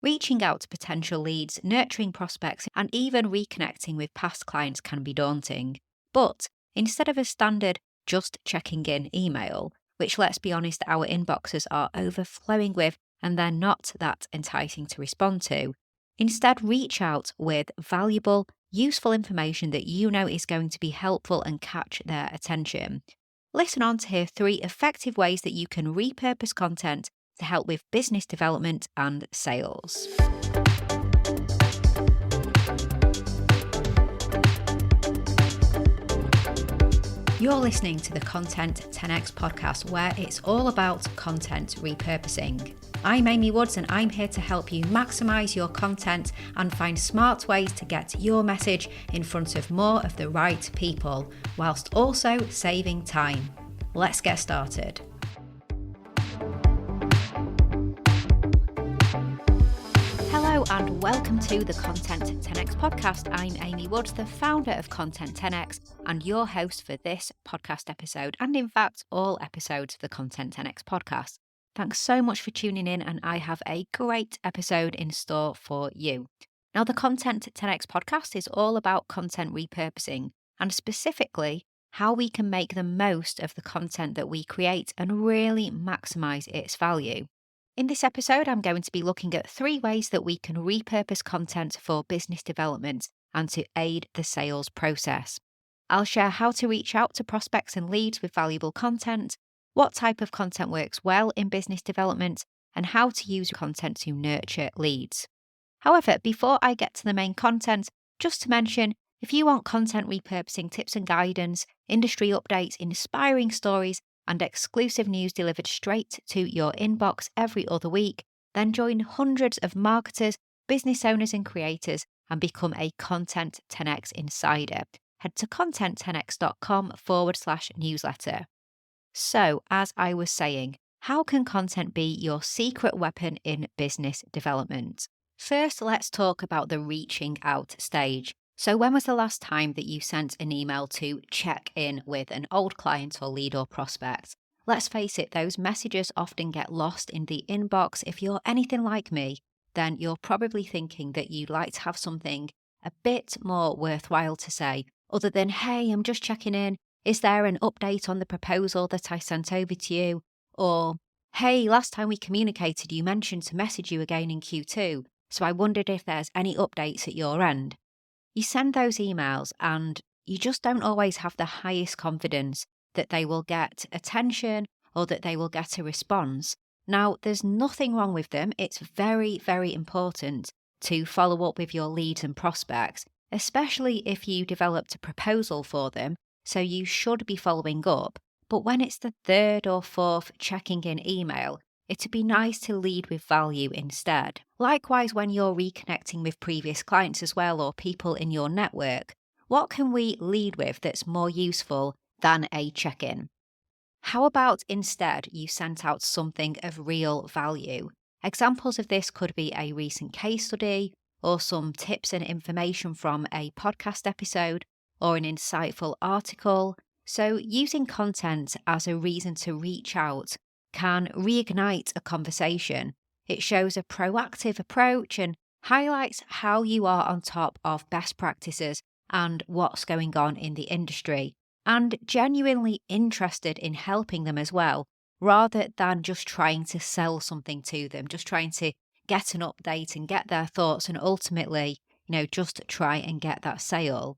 Reaching out to potential leads, nurturing prospects, and even reconnecting with past clients can be daunting. But instead of a standard just checking in email, which let's be honest, our inboxes are overflowing with and they're not that enticing to respond to, instead reach out with valuable, useful information that you know is going to be helpful and catch their attention. Listen on to hear 3 effective ways that you can repurpose content to help with business development and sales. You're listening to the Content 10x podcast, where it's all about content repurposing. I'm Amy Woods, and I'm here to help you maximize your content and find smart ways to get your message in front of more of the right people, whilst also saving time. Let's get started. Hello and welcome to the Content 10x podcast. I'm Amy Woods, the founder of Content 10x and your host for this podcast episode, and in fact all episodes of the Content 10x podcast. Thanks so much for tuning in, and I have a great episode in store for you. Now, the Content 10x podcast is all about content repurposing, and specifically how we can make the most of the content that we create and really maximize its value. In this episode, I'm going to be looking at 3 ways that we can repurpose content for business development and to aid the sales process. I'll share how to reach out to prospects and leads with valuable content, what type of content works well in business development, and how to use content to nurture leads. However, before I get to the main content, just to mention, if you want content repurposing tips and guidance, industry updates, inspiring stories, and exclusive news delivered straight to your inbox every other week, then join hundreds of marketers, business owners, and creators and become a Content 10x insider. Head to content10x.com/newsletter. So, as I was saying, how can content be your secret weapon in business development? First, let's talk about the reaching out stage. So when was the last time that you sent an email to check in with an old client or lead or prospect? Let's face it, those messages often get lost in the inbox. If you're anything like me, then you're probably thinking that you'd like to have something a bit more worthwhile to say, other than, hey, I'm just checking in. Is there an update on the proposal that I sent over to you? Or, hey, last time we communicated, you mentioned to message you again in Q2, so I wondered if there's any updates at your end. You send those emails and you just don't always have the highest confidence that they will get attention or that they will get a response. Now, there's nothing wrong with them. It's very, very important to follow up with your leads and prospects, especially if you developed a proposal for them. So you should be following up. But when it's the 3rd or 4th checking in email, it'd be nice to lead with value instead. Likewise, when you're reconnecting with previous clients as well, or people in your network, what can we lead with that's more useful than a check-in? How about instead you sent out something of real value? Examples of this could be a recent case study, or some tips and information from a podcast episode, or an insightful article. So using content as a reason to reach out can reignite a conversation. It shows a proactive approach and highlights how you are on top of best practices and what's going on in the industry, and genuinely interested in helping them as well, rather than just trying to sell something to them, just trying to get an update and get their thoughts and ultimately, just try and get that sale.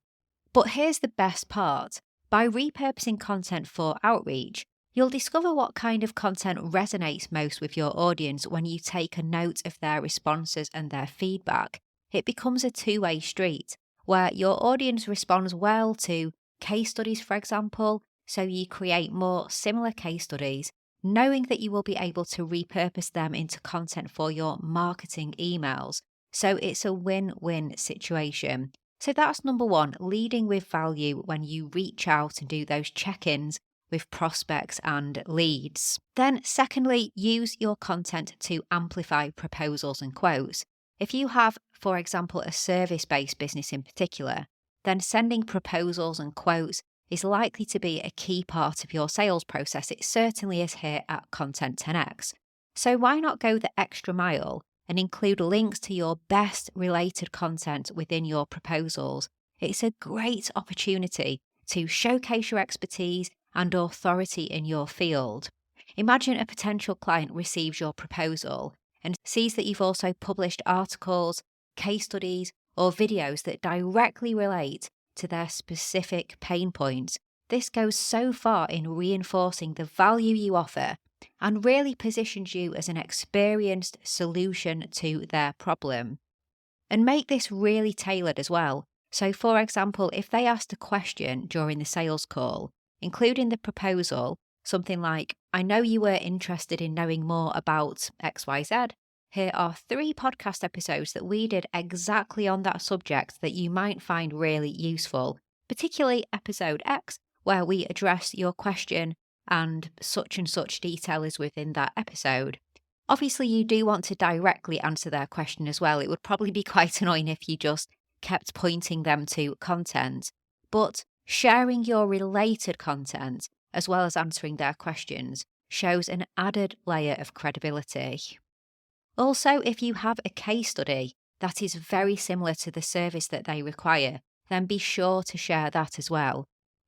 But here's the best part. By repurposing content for outreach, you'll discover what kind of content resonates most with your audience when you take a note of their responses and their feedback. It becomes a 2-way street where your audience responds well to case studies, for example, so you create more similar case studies, knowing that you will be able to repurpose them into content for your marketing emails. So it's a win-win situation. So that's number 1, leading with value when you reach out and do those check-ins with prospects and leads. Then secondly, use your content to amplify proposals and quotes. If you have, for example, a service-based business in particular, then sending proposals and quotes is likely to be a key part of your sales process. It certainly is here at Content 10x. So why not go the extra mile and include links to your best related content within your proposals, it's a great opportunity to showcase your expertise and authority in your field. Imagine a potential client receives your proposal and sees that you've also published articles, case studies, or videos that directly relate to their specific pain points. This goes so far in reinforcing the value you offer and really positions you as an experienced solution to their problem. And make this really tailored as well. So, for example, if they asked a question during the sales call, include in the proposal something like, I know you were interested in knowing more about XYZ. Here are 3 podcast episodes that we did exactly on that subject that you might find really useful, particularly episode X, where we address your question and such detail is within that episode. Obviously, you do want to directly answer their question as well. It would probably be quite annoying if you just kept pointing them to content, but sharing your related content as well as answering their questions shows an added layer of credibility. Also, if you have a case study that is very similar to the service that they require, then be sure to share that as well.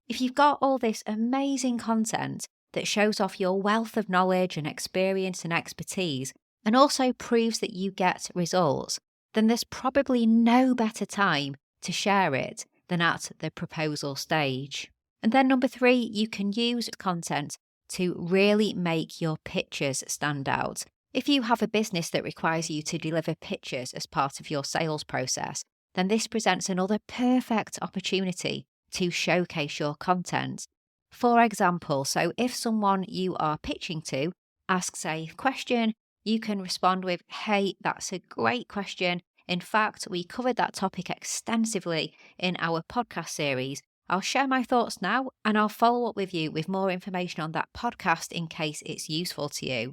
If you've got all this amazing content that shows off your wealth of knowledge and experience and expertise, and also proves that you get results, then there's probably no better time to share it than at the proposal stage. And then number 3, you can use content to really make your pitches stand out. If you have a business that requires you to deliver pitches as part of your sales process, then this presents another perfect opportunity to showcase your content. For example, so if someone you are pitching to asks a question, you can respond with, hey, that's a great question. In fact, we covered that topic extensively in our podcast series. I'll share my thoughts now and I'll follow up with you with more information on that podcast in case it's useful to you.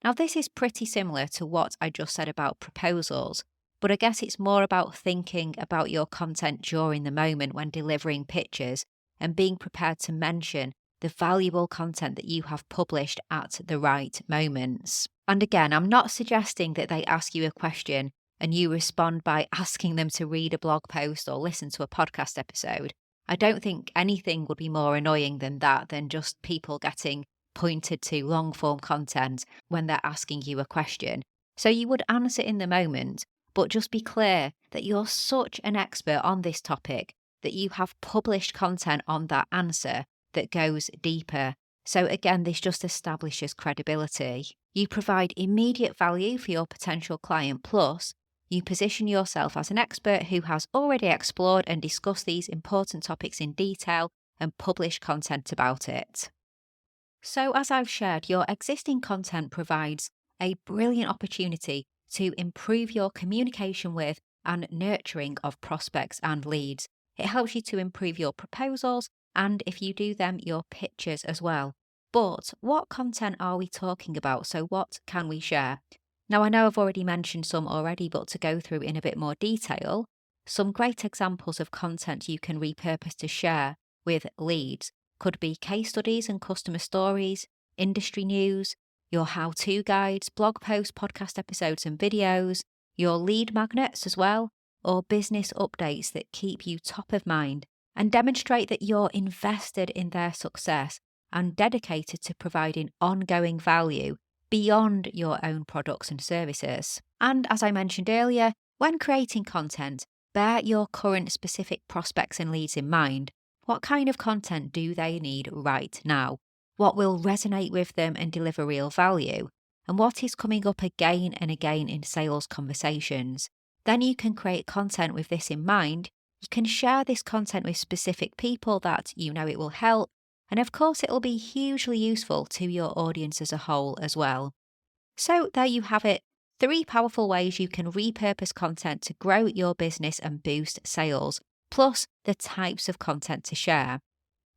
Now, this is pretty similar to what I just said about proposals, but I guess it's more about thinking about your content during the moment when delivering pitches and being prepared to mention the valuable content that you have published at the right moments. And again, I'm not suggesting that they ask you a question and you respond by asking them to read a blog post or listen to a podcast episode. I don't think anything would be more annoying than that, than just people getting pointed to long form content when they're asking you a question. So you would answer in the moment, but just be clear that you're such an expert on this topic that you have published content on that answer that goes deeper. So again, this just establishes credibility. You provide immediate value for your potential client, plus you position yourself as an expert who has already explored and discussed these important topics in detail and published content about it. So as I've shared, your existing content provides a brilliant opportunity to improve your communication with and nurturing of prospects and leads. It helps you to improve your proposals and, if you do them, your pitches as well. But what content are we talking about? So what can we share? Now, I know I've already mentioned some already, but to go through in a bit more detail, some great examples of content you can repurpose to share with leads could be case studies and customer stories, industry news, your how-to guides, blog posts, podcast episodes and videos, your lead magnets as well, or business updates that keep you top of mind and demonstrate that you're invested in their success and dedicated to providing ongoing value beyond your own products and services. And as I mentioned earlier, when creating content, bear your current specific prospects and leads in mind. What kind of content do they need right now? What will resonate with them and deliver real value? And what is coming up again and again in sales conversations? Then you can create content with this in mind. You can share this content with specific people that you know it will help. And of course, it will be hugely useful to your audience as a whole as well. So there you have it. 3 powerful ways you can repurpose content to grow your business and boost sales, plus the types of content to share.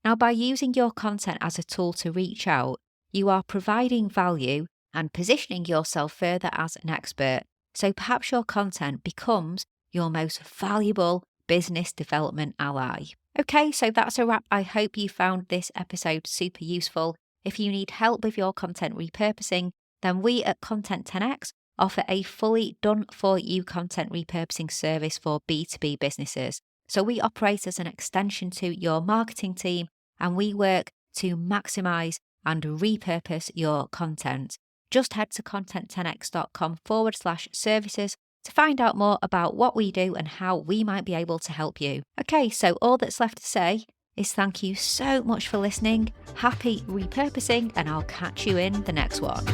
Now, by using your content as a tool to reach out, you are providing value and positioning yourself further as an expert. So perhaps your content becomes your most valuable business development ally. Okay, so that's a wrap. I hope you found this episode super useful. If you need help with your content repurposing, then we at Content 10X offer a fully done-for-you content repurposing service for B2B businesses. So we operate as an extension to your marketing team, and we work to maximize and repurpose your content. Just head to content10x.com/services to find out more about what we do and how we might be able to help you. Okay, so all that's left to say is thank you so much for listening. Happy repurposing, and I'll catch you in the next one.